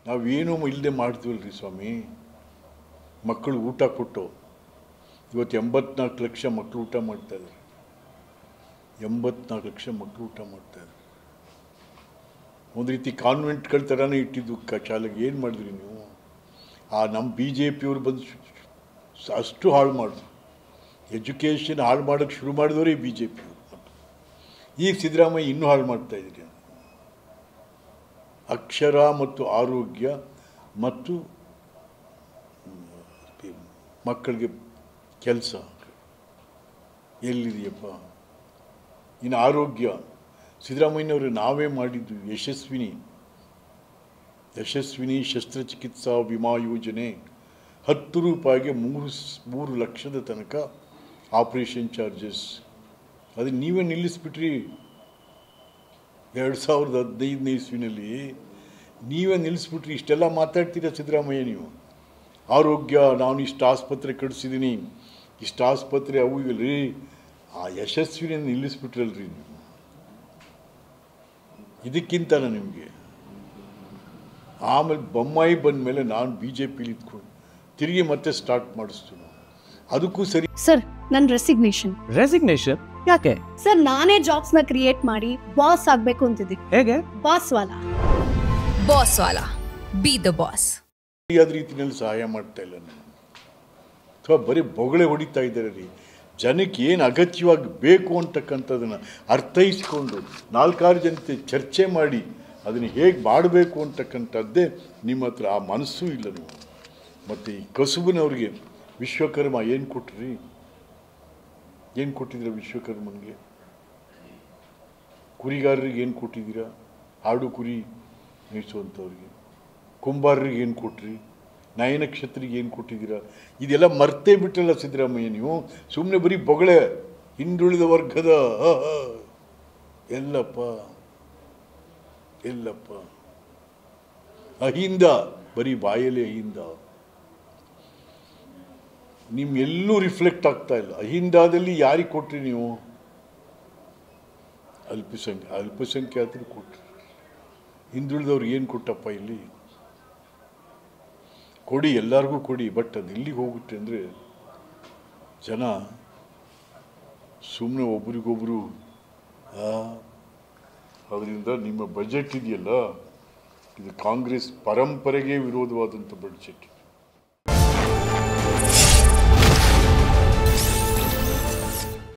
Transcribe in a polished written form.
ನಾವೇನೂ ಇಲ್ಲದೆ ಮಾಡ್ತೀವಲ್ರಿ ಸ್ವಾಮಿ. ಮಕ್ಕಳು ಊಟ ಕೊಟ್ಟು ಇವತ್ತು 84 ಲಕ್ಷ ಮಕ್ಕಳು ಊಟ ಮಾಡ್ತಾಯಿದ್ದಾರೆ. 84 ಲಕ್ಷ ಮಕ್ಕಳು ಊಟ ಮಾಡ್ತಾಯಿದ್ದಾರೆ. ಒಂದು ರೀತಿ ಕಾನ್ವೆಂಟ್ಗಳ ಥರನೇ ಇಟ್ಟಿದ್ದು ಶಾಲೆಗೆ. ಏನು ಮಾಡಿದ್ರಿ ನೀವು? ನಮ್ಮ BJPಯವರು ಬಂದು ಅಷ್ಟು ಹಾಳು ಮಾಡಿದ್ರು. ಎಜುಕೇಷನ್ ಹಾಳು ಮಾಡೋಕ್ಕೆ ಶುರು ಮಾಡಿದವರೇ BJPಯವರು. ಈಗ ಸಿದ್ದರಾಮಯ್ಯ ಇನ್ನೂ ಹಾಳು ಮಾಡ್ತಾಯಿದ್ದೀರಿ. ಅಕ್ಷರ ಮತ್ತು ಆರೋಗ್ಯ ಮತ್ತು ಮಕ್ಕಳಿಗೆ ಕೆಲಸ ಎಲ್ಲಿದೆಯಪ್ಪ? ಇನ್ನು ಆರೋಗ್ಯ ಸಿದ್ದರಾಮಯ್ಯನವರು ನಾವೇ ಮಾಡಿದ್ದು ಯಶಸ್ವಿನಿ ಶಸ್ತ್ರಚಿಕಿತ್ಸಾ ವಿಮಾ ಯೋಜನೆ. 10 ರೂಪಾಯಿಗೆ 3 ಲಕ್ಷದ ತನಕ ಆಪ್ರೇಷನ್ ಚಾರ್ಜಸ್. ಅದು ನೀವೇ ನಿಲ್ಲಿಸ್ಬಿಟ್ರಿ. 2015ನೇ ಇಸ್ವಿನಲ್ಲಿ ನೀವೇ ನಿಲ್ಲಿಸ್ಬಿಟ್ರಿ. ಇಷ್ಟೆಲ್ಲ ಮಾತಾಡ್ತೀರಾ ಸಿದ್ದರಾಮಯ್ಯ ನೀವು. ಆರೋಗ್ಯ, ನಾನು ಇಷ್ಟು ಆಸ್ಪತ್ರೆ ಕಟ್ಟಿಸಿದ್ದೀನಿ, ಇಷ್ಟು ಆಸ್ಪತ್ರೆ ಅವು ಇಲ್ಲರಿ. ಆ ಯಶಸ್ವಿನ ನಿಲ್ಲಿಸ್ಬಿಟ್ರಲ್ರಿ ನೀವು. ಇದಕ್ಕಿಂತನ ನಿಮಗೆ. ಆಮೇಲೆ ಬೊಮ್ಮಾಯಿ ಬಂದ ಮೇಲೆ ನಾನು BJPಲಿ ಇದ್ಕೊಂಡು ತಿರುಗಿ ಮತ್ತೆ ಸ್ಟಾರ್ಟ್ ಮಾಡಿಸ್ತು. ಅದಕ್ಕೂ ಸರಿ. ಸರ್, ನನ್ನ ರೆಸಿಗ್ನೇಷನ್ ಯಾಕೆ ಸರ್? ನಾನೇ ಜಾಬ್ಸ್ ನ ಕ್ರಿಯೇಟ್ ಮಾಡಿ ಬಾಸ್ ಆಗ್ಬೇಕು ಅಂತಿದ್ದೀನಿ. ಹೇಗೆ? Boss Vala B the boss. ಸರಿಯಾದ ರೀತಿಯಲ್ಲಿ ಸಹಾಯ ಮಾಡ್ತಾ ಇಲ್ಲ ನಾನು. ಅಥವಾ ಬರೀ ಬೊಗಳೆ ಹೊಡಿತಾ ಇದ್ದಾರೆ ರೀ. ಜನಕ್ಕೆ ಏನು ಅಗತ್ಯವಾಗಿ ಬೇಕು ಅಂತಕ್ಕಂಥದ್ದನ್ನು ಅರ್ಥೈಸಿಕೊಂಡು 4-6 ಜನತೆ ಚರ್ಚೆ ಮಾಡಿ ಅದನ್ನು ಹೇಗೆ ಮಾಡಬೇಕು ಅಂತಕ್ಕಂಥದ್ದೇ ನಿಮ್ಮ ಹತ್ರ ಆ ಮನಸ್ಸೂ ಇಲ್ಲ ನೀವು. ಮತ್ತು ಈ ಕಸುಬಿನವ್ರಿಗೆ ವಿಶ್ವಕರ್ಮ ಏನು ಕೊಟ್ರಿ? ಏನು ಕೊಟ್ಟಿದ್ದೀರಾ ವಿಶ್ವಕರ್ಮನಿಗೆ? ಕುರಿಗಾರರಿಗೆ ಏನು ಕೊಟ್ಟಿದ್ದೀರಾ? ಆಡು ಕುರಿ ಮೇಯಿಸುವಂಥವ್ರಿಗೆ. ಕುಂಬಾರರಿಗೆ ಏನು ಕೊಟ್ರಿ? ನಯನಕ್ಷತ್ರಿಗೆ ಏನು ಕೊಟ್ಟಿದ್ದೀರಾ? ಇದೆಲ್ಲ ಮರ್ತೇ ಬಿಟ್ಟಲ್ಲ ಸಿದ್ದರಾಮಯ್ಯ ನೀವು. ಸುಮ್ಮನೆ ಬರೀ ಬೊಗಳೆ. ಹಿಂದುಳಿದ ವರ್ಗದ ಎಲ್ಲಪ್ಪ ಅಹಿಂದ, ಬರೀ ಬಾಯಲ್ಲಿ ಅಹಿಂದ. ನಿಮ್ಮೆಲ್ಲೂ ರಿಫ್ಲೆಕ್ಟ್ ಆಗ್ತಾ ಇಲ್ಲ. ಅಹಿಂದಾದಲ್ಲಿ ಯಾರಿಗೆ ಕೊಟ್ರಿ ನೀವು? ಅಲ್ಪಸಂಖ್ಯಾತರು ಕೊಟ್ರಿ. ಹಿಂದುಳಿದವ್ರಿಗೆ ಏನು ಕೊಟ್ಟಪ್ಪ ಇಲ್ಲಿ? ಕೊಡಿ, ಎಲ್ಲರಿಗೂ ಕೊಡಿ. ಬಟ್ ಅದು ಎಲ್ಲಿಗೆ ಹೋಗುತ್ತೆ ಅಂದರೆ ಜನ ಸುಮ್ಮನೆ ಒಬ್ರಿಗೊಬ್ರು. ಅದರಿಂದ ನಿಮ್ಮ ಬಜೆಟ್ ಇದೆಯಲ್ಲ, ಇದು ಕಾಂಗ್ರೆಸ್ ಪರಂಪರೆಗೆ ವಿರೋಧವಾದಂಥ ಬಜೆಟ್.